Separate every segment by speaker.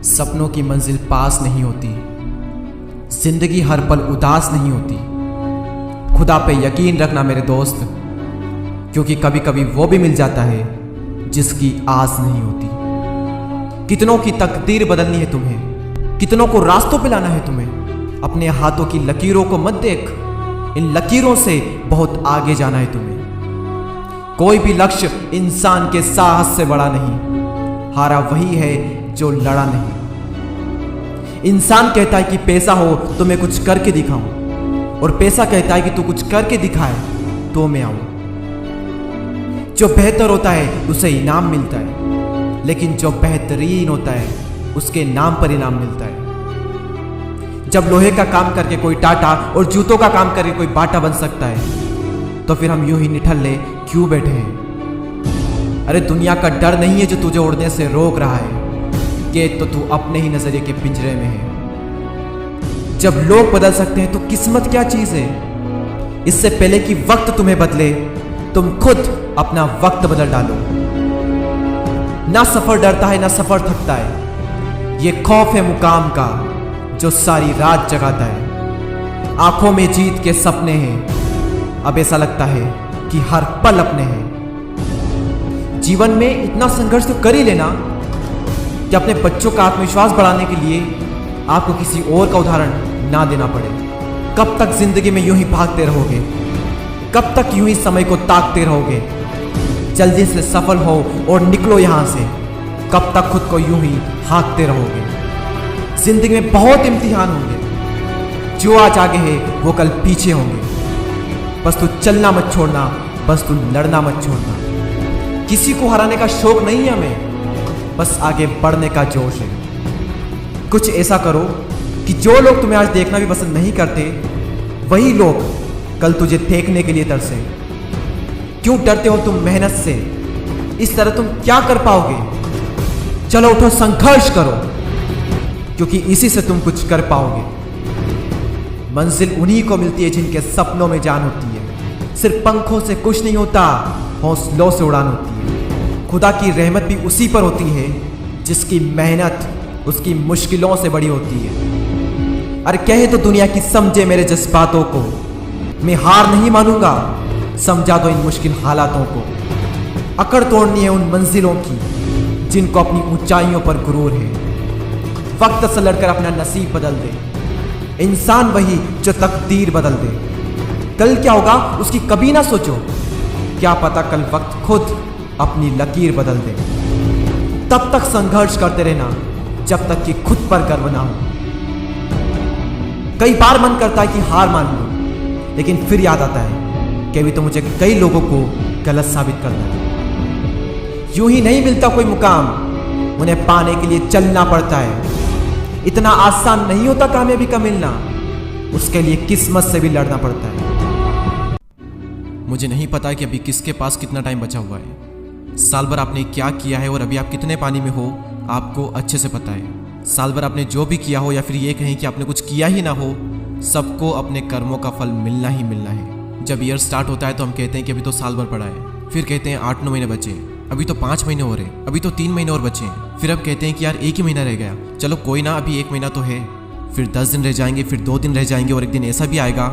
Speaker 1: सपनों की मंजिल पास नहीं होती, जिंदगी हर पल उदास नहीं होती। खुदा पे यकीन रखना मेरे दोस्त, क्योंकि कभी कभी वो भी मिल जाता है जिसकी आस नहीं होती। कितनों की तकदीर बदलनी है तुम्हें, कितनों को रास्तों पे लाना है तुम्हें। अपने हाथों की लकीरों को मत देख, इन लकीरों से बहुत आगे जाना है तुम्हें। कोई भी लक्ष्य इंसान के साहस से बड़ा नहीं, हारा वही है जो लड़ा नहीं। इंसान कहता है कि पैसा हो तो मैं कुछ करके दिखाऊं, और पैसा कहता है कि तू कुछ करके दिखाए तो मैं आऊं। जो बेहतर होता है उसे इनाम मिलता है, लेकिन जो बेहतरीन होता है उसके नाम पर इनाम मिलता है। जब लोहे का काम करके कोई टाटा और जूतों का काम करके कोई बाटा बन सकता है, तो फिर हम यूं ही निठल्ले क्यों बैठे हैं। अरे दुनिया का डर नहीं है जो तुझे उड़ने से रोक रहा है, कि तो तू अपने ही नजरिए के पिंजरे में है। जब लोग बदल सकते हैं तो किस्मत क्या चीज है। इससे पहले कि वक्त तुम्हें बदले, तुम खुद अपना वक्त बदल डालो। ना सफर डरता है ना सफर थकता है, ये खौफ है मुकाम का जो सारी रात जगाता है। आंखों में जीत के सपने हैं, अब ऐसा लगता है कि हर पल अपने हैं। जीवन में इतना संघर्ष तो कर ही लेना कि अपने बच्चों का आत्मविश्वास बढ़ाने के लिए आपको किसी और का उदाहरण ना देना पड़े। कब तक जिंदगी में यूं ही भागते रहोगे, कब तक यूं ही समय को ताकते रहोगे। जल्दी से सफल हो और निकलो यहां से, कब तक खुद को यूं ही हाँकते रहोगे। जिंदगी में बहुत इम्तिहान होंगे, जो आज आगे है वो कल पीछे होंगे। बस तू चलना मत छोड़ना, बस तू लड़ना मत छोड़ना। किसी को हराने का शौक नहीं है हमें, बस आगे बढ़ने का जोश है। कुछ ऐसा करो कि जो लोग तुम्हें आज देखना भी पसंद नहीं करते, वही लोग कल तुझे देखने के लिए तरसे। क्यों डरते हो तुम मेहनत से, इस तरह तुम क्या कर पाओगे। चलो उठो, संघर्ष करो, क्योंकि इसी से तुम कुछ कर पाओगे। मंजिल उन्हीं को मिलती है जिनके सपनों में जान होती है। सिर्फ पंखों से कुछ नहीं होता, हौसलों से उड़ान होती है। खुदा की रहमत भी उसी पर होती है जिसकी मेहनत उसकी मुश्किलों से बड़ी होती है। अरे कहे तो दुनिया की समझे मेरे जज्बातों को, मैं हार नहीं मानूंगा, समझा दो इन मुश्किल हालातों को। अकड़ तोड़नी है उन मंजिलों की जिनको अपनी ऊंचाइयों पर गुरूर है। वक्त से लड़कर अपना नसीब बदल दे, इंसान वही जो तकदीर बदल दे। कल क्या होगा उसकी कभी ना सोचो, क्या पता कल वक्त खुद अपनी लकीर बदल दे। तब तक संघर्ष करते रहना जब तक कि खुद पर गर्व ना हो। कई बार मन करता है कि हार मान लो, लेकिन फिर याद आता है कि अभी तो मुझे कई लोगों को गलत साबित करना है। यूं ही नहीं मिलता कोई मुकाम, उन्हें पाने के लिए चलना पड़ता है। इतना आसान नहीं होता कामयाबी का मिलना, उसके लिए किस्मत से भी लड़ना पड़ता है। मुझे नहीं पता कि अभी किसके पास कितना टाइम बचा हुआ है। साल भर आपने क्या किया है और अभी आप कितने पानी में हो, आपको अच्छे से पता है। साल भर आपने जो भी किया हो, या फिर ये कहें कि आपने कुछ किया ही ना हो, सबको अपने कर्मों का फल मिलना ही मिलना है। जब ईयर स्टार्ट होता है तो हम कहते हैं कि अभी तो साल भर पड़ा है, फिर कहते हैं 8-9 महीने बचे हैं, अभी तो 5 महीने हो रहे हैं, अभी तो 3 महीने और बचे हैं। फिर अब कहते हैं कि यार 1 ही महीना रह गया, चलो कोई ना, अभी 1 महीना तो है। फिर 10 दिन रह जाएंगे, फिर 2 दिन रह जाएंगे, और एक दिन ऐसा भी आएगा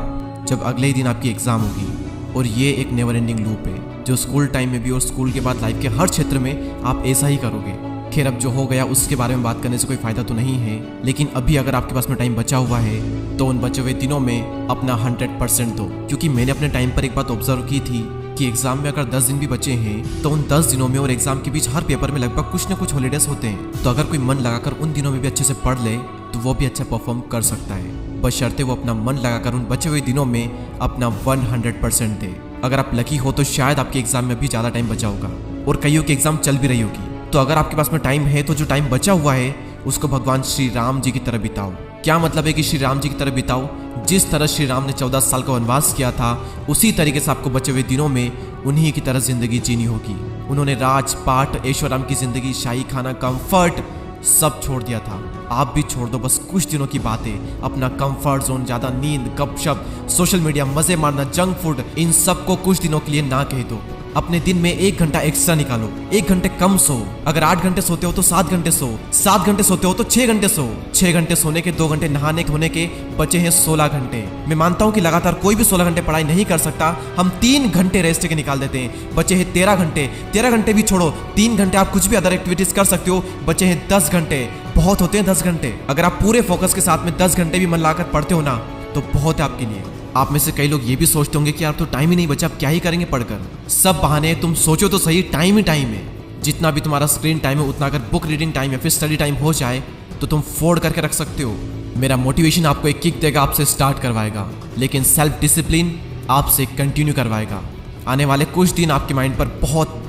Speaker 1: जब अगले ही दिन आपकी एग्जाम होगी। और ये एक नेवर एंडिंग लूप है जो स्कूल टाइम में भी और स्कूल के बाद लाइफ के हर क्षेत्र में आप ऐसा ही करोगे। खैर, अब जो हो गया उसके बारे में बात करने से कोई फायदा तो नहीं है, लेकिन अभी अगर आपके पास में टाइम बचा हुआ है तो उन बचे हुए दिनों में अपना 100% दो। क्योंकि मैंने अपने टाइम पर एक बात ऑब्जर्व की थी कि एग्जाम में अगर 10 दिन भी बचे हैं तो उन 10 दिनों में और एग्जाम के बीच हर पेपर में लगभग कुछ ना कुछ हॉलीडेज होते हैं। तो अगर कोई मन लगाकर उन दिनों में भी अच्छे से पढ़ ले तो वो भी अच्छा परफॉर्म कर सकता है, बशर्ते वो अपना मन लगाकर उन बचे हुए दिनों में अपना 100% दे। अगर आप लकी हो तो शायद आपके एग्जाम में भी ज़्यादा टाइम बचा होगा, और कईयों की एग्जाम चल भी रही होगी। तो अगर आपके पास में टाइम है तो जो टाइम बचा हुआ है उसको भगवान श्री राम जी की तरह बिताओ। क्या मतलब है कि श्री राम जी की तरह बिताओ? जिस तरह श्री राम ने 14 साल का वनवास किया था, उसी तरीके से आपको बचे हुए दिनों में उन्हीं की तरह जिंदगी जीनी होगी। उन्होंने राजपाट, ऐशोआराम की जिंदगी, शाही खाना, कंफर्ट सब छोड़ दिया था। आप भी छोड़ दो, बस कुछ दिनों की बातें। अपना कंफर्ट जोन, ज्यादा नींद, गपशप, सोशल मीडिया, मजे मारना, जंक फूड, इन सब को कुछ दिनों के लिए ना कह दो। अपने दिन में 1 घंटा एक्स्ट्रा निकालो, 1 घंटे कम सो। अगर 8 घंटे सोते हो तो 7 घंटे सो, 7 घंटे सोते हो तो 6 घंटे सो, 6 घंटे सोने के 2 घंटे नहाने धोने के बचे हैं 16 घंटे। मैं मानता हूं कि लगातार कोई भी 16 घंटे पढ़ाई नहीं कर सकता, हम 3 घंटे रेस्ट के निकाल देते हैं, बचे हैं 13 घंटे। 13 घंटे भी छोड़ो, 3 घंटे आप कुछ भी अदर एक्टिविटीज कर सकते हो, बचे हैं 10 घंटे। बहुत होते हैं 10 घंटे। अगर आप पूरे फोकस के साथ में 10 घंटे भी मन लगाकर पढ़ते हो ना तो बहुत है आपके लिए। आप में से कई लोग ये भी सोचते होंगे कि यार तो टाइम ही नहीं बचा, आप क्या ही करेंगे पढ़कर। सब बहाने, तुम सोचो तो सही, टाइम ही टाइम है। जितना भी तुम्हारा स्क्रीन टाइम है उतना अगर बुक रीडिंग टाइम या फिर स्टडी टाइम हो जाए तो तुम फोड़ करके रख सकते हो। मेरा मोटिवेशन आपको एक किक देगा, आपसे स्टार्ट करवाएगा, लेकिन सेल्फ डिसिप्लिन आपसे कंटिन्यू करवाएगा। आने वाले कुछ दिन आपके माइंड पर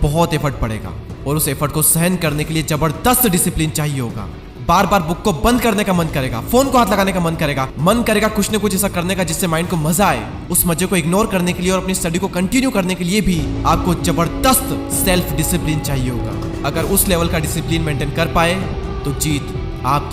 Speaker 1: बहुत एफर्ट पड़ेगा और उस एफर्ट को सहन करने के लिए जबरदस्त डिसिप्लिन चाहिए होगा। बार बार बुक को बंद करने का मन करेगा, फोन को हाथ लगाने का मन करेगा कुछ न कुछ ऐसा करने का जिससे माइंड को मजा आए। उस मजे को इग्नोर करने के लिए और अपनी स्टडी को कंटिन्यू करने के लिए भी आपको जबरदस्त सेल्फ डिसिप्लिन चाहिए होगा। अगर उस लेवल का डिसिप्लिन मेंटेन कर पाए तो जीत आप